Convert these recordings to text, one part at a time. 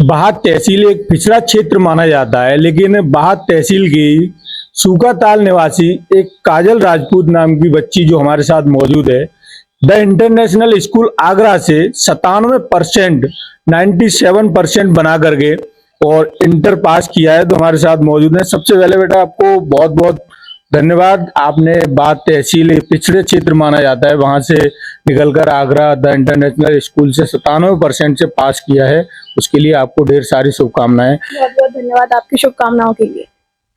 बाहत तहसील एक पिछड़ा क्षेत्र माना जाता है, लेकिन बाहत तहसील की सूखाताल निवासी एक काजल राजपूत नाम की बच्ची जो हमारे साथ मौजूद है, द इंटरनेशनल स्कूल आगरा से 97% 97% बना करके और इंटर पास किया है, तो हमारे साथ मौजूद है। सबसे पहले बेटा आपको बहुत बहुत धन्यवाद। आपने बात तहसील एक पिछड़े क्षेत्र माना जाता है, वहां से निकलकर आगरा द इंटरनेशनल स्कूल से 97% से पास किया है, उसके लिए आपको ढेर सारी शुभकामनाएं। बहुत बहुत धन्यवाद आपकी शुभकामनाओं के लिए।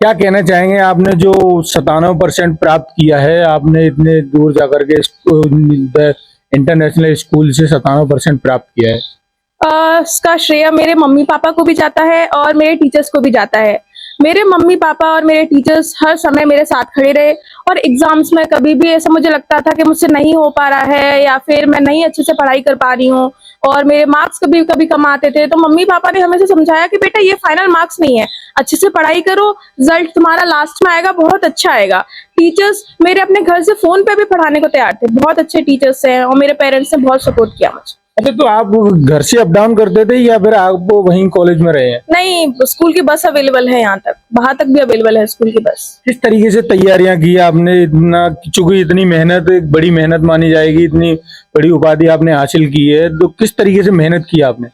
क्या कहना चाहेंगे, आपने जो 97% प्राप्त किया है, आपने इतने दूर जाकर के द इंटरनेशनल स्कूल से 97% प्राप्त किया है, इसका श्रेय मेरे मम्मी पापा को भी जाता है और मेरे टीचर्स को भी जाता है। मेरे मम्मी पापा और मेरे टीचर्स हर समय मेरे साथ खड़े रहे और एग्जाम्स में कभी भी ऐसा मुझे लगता था कि मुझसे नहीं हो पा रहा है या फिर मैं नहीं अच्छे से पढ़ाई कर पा रही हूँ और मेरे मार्क्स कभी कभी कम आते थे, तो मम्मी पापा ने हमें से समझाया कि बेटा ये फाइनल मार्क्स नहीं है, अच्छे से पढ़ाई करो, रिजल्ट तुम्हारा लास्ट में आएगा, बहुत अच्छा आएगा। टीचर्स मेरे अपने घर से फोन पे भी पढ़ाने को तैयार थे, बहुत अच्छे टीचर्स हैं और मेरे पेरेंट्स ने बहुत सपोर्ट किया मुझे। अच्छा, तो आप घर से अप डाउन करते थे या फिर आप वहीं कॉलेज में रहे हैं? नहीं, स्कूल की बस अवेलेबल है, यहाँ तक बाहर तक भी अवेलेबल है स्कूल की बस। किस तरीके से तैयारियां की आपने? इतना, चूंकि इतनी मेहनत एक बड़ी मेहनत मानी जाएगी, इतनी बड़ी उपाधि आपने हासिल की है, तो किस तरीके से मेहनत की आपने?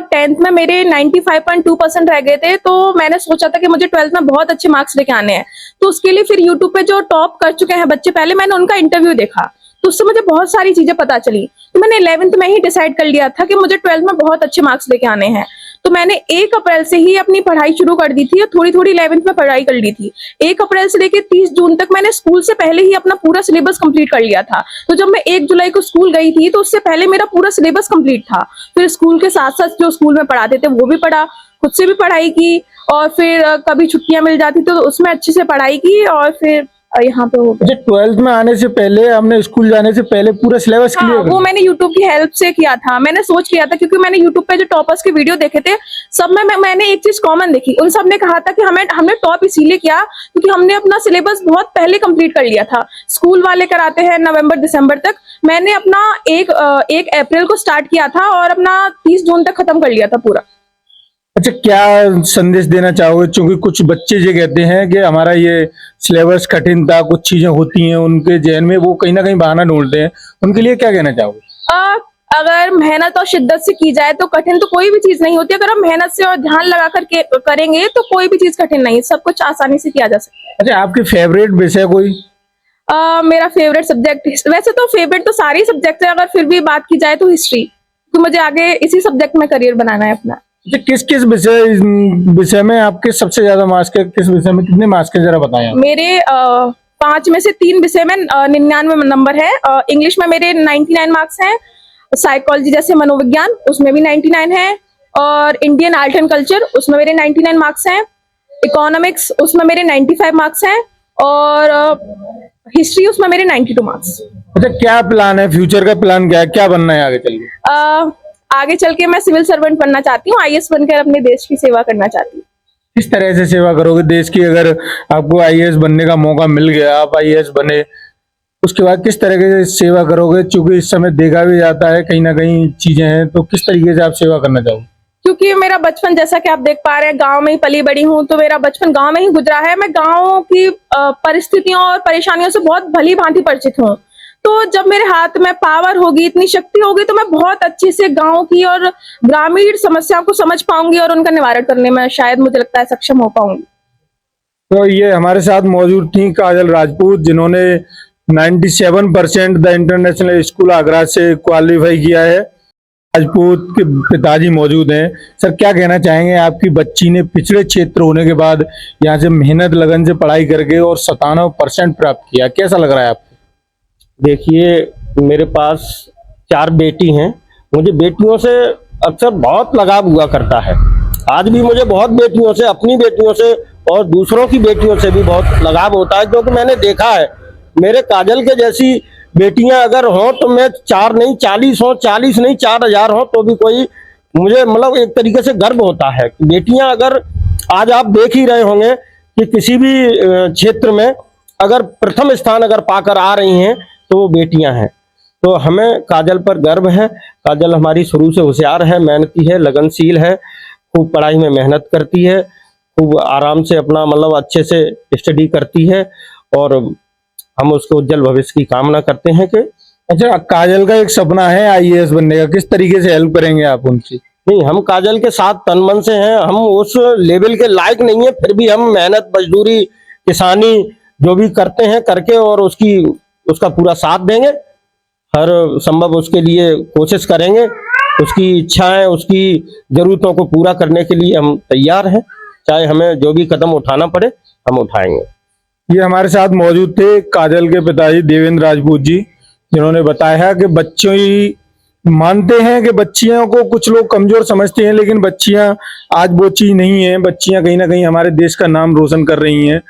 10th में मेरे 95.2% रह गए थे, तो मैंने सोचा था कि मुझे 12th में बहुत अच्छे मार्क्स लेके आने हैं। तो उसके लिए फिर यूट्यूब पे जो टॉप कर चुके हैं बच्चे, पहले मैंने उनका इंटरव्यू देखा, तो उससे मुझे बहुत सारी चीजें पता चली। तो मैंने 11th में ही डिसाइड कर लिया था कि मुझे 12th में बहुत अच्छे मार्क्स लेके आने हैं। तो मैंने 1 अप्रैल से ही अपनी पढ़ाई शुरू कर दी थी और थोड़ी थोड़ी 11th में पढ़ाई कर ली थी। 1 अप्रैल से लेकर 30 जून तक मैंने स्कूल से पहले ही अपना पूरा सिलेबस कंप्लीट कर लिया था। तो जब मैं 1 जुलाई को स्कूल गई थी तो उससे पहले मेरा पूरा सिलेबस कंप्लीट था। फिर स्कूल के साथ साथ जो स्कूल में पढ़ाते थे वो भी पढ़ा, खुद से भी पढ़ाई की और फिर कभी छुट्टियां मिल जाती तो उसमें अच्छे से पढ़ाई की और फिर यहाँ पे हो गया। 12th में आने से पहले, हमने स्कूल जाने से पहले पूरा सिलेबस क्लियर? वो मैंने यूट्यूब की हेल्प से किया था। मैंने सोच किया था क्योंकि मैंने यूट्यूब पे जो टॉपर्स के वीडियो देखे थे, सब में मैंने एक चीज कॉमन देखी, उन सब ने कहा था कि हमने टॉप इसीलिए किया क्योंकि हमने अपना सिलेबस बहुत पहले कंप्लीट कर लिया था। स्कूल वाले कराते हैं नवंबर दिसंबर तक, मैंने अपना 1 अप्रैल को स्टार्ट किया था और अपना 30 जून तक खत्म कर लिया था पूरा। अच्छा, क्या संदेश देना चाहोगे? क्योंकि कुछ बच्चे ये कहते हैं कि हमारा ये सिलेबस कठिन था, कुछ चीजें होती हैं उनके जहन में, वो कहीं ना कहीं बहाना ढूंढते हैं, उनके लिए क्या कहना चाहोगे? अगर मेहनत और शिद्दत से की जाए तो कठिन तो कोई भी चीज नहीं होती। अगर हम मेहनत से और ध्यान लगा कर करेंगे तो कोई भी चीज कठिन नहीं, सब कुछ आसानी से किया जा सकता है। अच्छा, आपकी फेवरेट विषय कोई? मेरा फेवरेट सब्जेक्ट, वैसे तो फेवरेट तो सारे सब्जेक्ट है, अगर फिर भी बात की जाए तो हिस्ट्री, तो मुझे आगे इसी सब्जेक्ट में करियर बनाना है अपना। किस किस विषय में आपके सबसे ज्यादा मार्क्स के, किस विषय में कितने मार्क्स के, जरा बताएं। मेरे 5 में से 3 विषय में 99 नंबर है। इंग्लिश में मेरे 99 मार्क्स हैं, साइकोलॉजी जैसे मनोविज्ञान उसमें भी 99 है, और इंडियन आर्ट एंड कल्चर उसमें मेरे 99 मार्क्स हैं, इकोनॉमिक्स उसमें मेरे 95 मार्क्स हैं, और हिस्ट्री उसमें मेरे 92 मार्क्स। अच्छा, क्या प्लान है, फ्यूचर का प्लान क्या है, क्या बनना है आगे चल के? आगे चल के मैं सिविल सर्वेंट बनना चाहती हूँ, IAS बनकर अपने देश की सेवा करना चाहती हूँ। किस तरह से सेवा करोगे देश की? अगर आपको IAS बनने का मौका मिल गया, आप IAS बने, उसके बाद किस तरह से सेवा करोगे? क्योंकि इस समय देखा भी जाता है कहीं ना कहीं चीजें हैं, तो किस तरीके से आप सेवा करना चाहोगे? क्योंकि मेरा बचपन, जैसा कि आप देख पा रहे हैं, गांव में ही पली बड़ी हूँ, तो मेरा बचपन गांव में ही गुजरा है। मैं गांव की परिस्थितियों और परेशानियों से बहुत भली भांति परिचित हूँ। तो जब मेरे हाथ में पावर होगी, इतनी शक्ति होगी, तो मैं बहुत अच्छे से गांव की और ग्रामीण समस्याओं को समझ पाऊंगी और उनका निवारण करने में शायद मुझे लगता है सक्षम हो पाऊंगी। तो ये हमारे साथ मौजूद थी काजल राजपूत, जिन्होंने 97% द इंटरनेशनल स्कूल आगरा से क्वालिफाई किया है। राजपूत के पिताजी मौजूद हैं। सर, क्या कहना चाहेंगे, आपकी बच्ची ने पिछड़े क्षेत्र होने के बाद यहाँ से मेहनत लगन से पढ़ाई करके और 97% प्राप्त किया, कैसा लग रहा है आपको? देखिए, मेरे पास 4 बेटी हैं। मुझे बेटियों से अक्सर बहुत लगाव हुआ करता है। आज भी मुझे बहुत बेटियों से, अपनी बेटियों से और दूसरों की बेटियों से भी बहुत लगाव होता है, क्योंकि मैंने देखा है मेरे काजल के जैसी बेटियां अगर हों तो मैं 4 नहीं 40 हो, 40 नहीं 4000 हो तो भी कोई, मुझे मतलब एक तरीके से गर्व होता है। बेटियां अगर, आज आप देख ही रहे होंगे कि किसी भी क्षेत्र में अगर प्रथम स्थान अगर पाकर आ रही हैं तो वो बेटियां हैं। तो हमें काजल पर गर्व है। काजल हमारी शुरू से होशियार है, मेहनती है, लगनशील है, खूब पढ़ाई में मेहनत करती है, खूब आराम से अपना मतलब अच्छे से स्टडी करती है और हम उसके उज्जवल भविष्य की कामना करते हैं कि अच्छा, काजल का एक सपना है आईएएस बनने का, किस तरीके से हेल्प करेंगे आप उनकी? नहीं, हम काजल के साथ तन मन से हैं। हम उस लेवल के लायक नहीं है, फिर भी हम मेहनत, मजदूरी, किसानी जो भी करते हैं करके और उसका पूरा साथ देंगे। हर संभव उसके लिए कोशिश करेंगे। उसकी इच्छाएं, उसकी जरूरतों को पूरा करने के लिए हम तैयार हैं। चाहे हमें जो भी कदम उठाना पड़े हम उठाएंगे। ये हमारे साथ मौजूद थे काजल के पिताजी देवेंद्र राजपूत जी, जिन्होंने बताया कि बच्चों ही मानते हैं कि बच्चियों को कुछ लोग कमजोर समझते हैं, लेकिन बच्चियां आज वो चीज नहीं है। बच्चियां कहीं ना कहीं हमारे देश का नाम रोशन कर रही हैं।